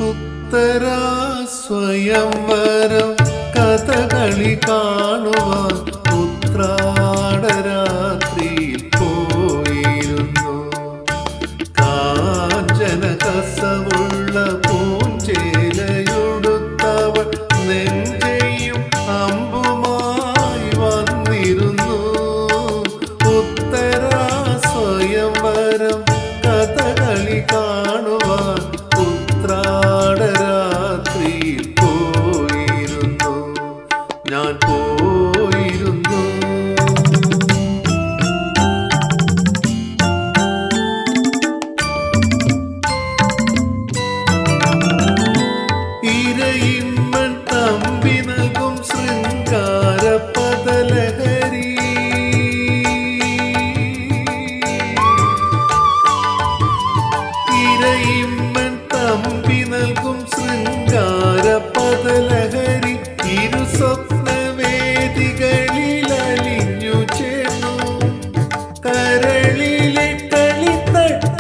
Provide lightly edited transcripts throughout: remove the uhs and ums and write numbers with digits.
ഉത്തരാ സ്വയംവരം കഥകളി കാണുവാൻ ഉത്രാടരാത്രിയിൽ പോയിരുന്നു. കാഞ്ചന കസവുള്ള പൂഞ്ചേലയുടുത്തവൾ നെഞ്ചയും അമ്പുമായി വന്നിരുന്നു. ഉത്തരാ സ്വയംവരം കഥകളി കാണുവാൻ ഉത്രാടരാത്രിയിൽ പോയിരുന്നു. ഞാൻ പോയിരുന്നു. ഇരയിമ്മൻ തമ്പി നൽകും ശൃംഗാര പദലഹരി. ഇരയിമ്മൻ തമ്പി നൽകും ശൃംഗാര പദലഹരി ഇരു സ്വപ്നവേദികളിൽ അലിഞ്ഞു ചേർന്നു. കരളിലെ കളിത്തട്ടിലറുപതു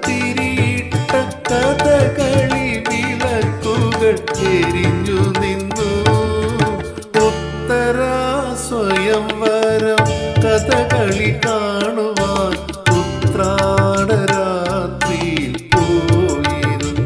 തിരിയിട്ട കഥകളി വിളക്കുകൾ എരിഞ്ഞു നിന്നു. ഉത്തരാ സ്വയംവരം കഥകളി കാണുവാൻ ഉത്രാടരാത്രിയിൽ പോയിരുന്നു.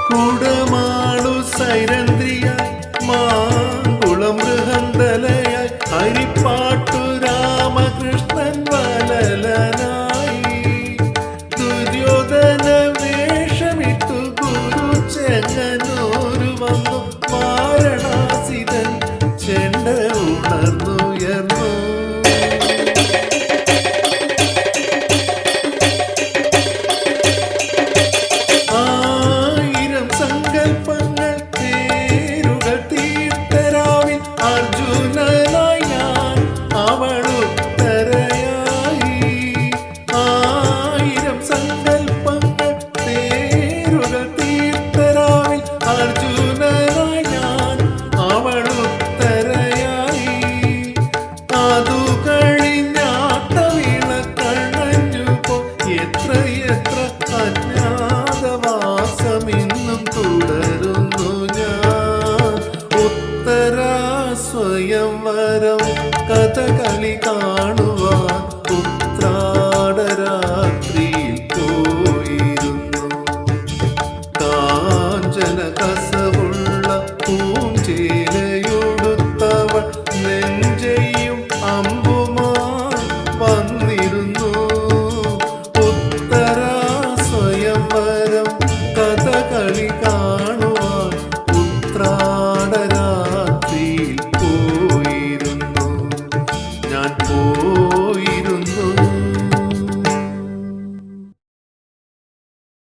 കുടമാളു സൈരന്ധ്രിയായി മാങ്കുളം മൃഹന്തലയായി ഹരിപ്പാട്ടു രാമകൃഷ്ണൻ വലലനായി ദുര്യോധന വേഷമിട്ടു ഗുരു ചെങ്ങന്നൂരു വന്നു. വാരണാസിതൻ ചെണ്ട ഉണർന്നുയർന്നു. ആയിരം സങ്കൽപ്പങ്ങൾ തേരുകൾ തീർത്തരാവിൽ അർജുനനായി ഞാൻ അവളുത്തരയായി. ആയിരം സങ്കൽപ്പങ്ങൾ തേരുകൾ തീർത്തരാവിൽ അർജുനനായി ഞാൻ അവളുത്തരയായി. അതു കഴിഞ്ഞാട്ടവിള കണ്ണഞ്ഞുപോ എത്രയെത്ര അജ്ഞാതവാസമിന്നും തുടരുന്നു ഞാൻ. ഉത്തരാ സ്വയംവരം കഥകളി കാണുവാൻ ഉത്രാടരാത്രിയിൽ പോയിരുന്നു. കാഞ്ചന കസവുള്ള പൂഞ്ചേലയുടുത്തവൾ നെഞ്ചയും അമ്പുമായി വന്നിരുന്നു. ഉത്തരാ സ്വയംവരം കഥകളി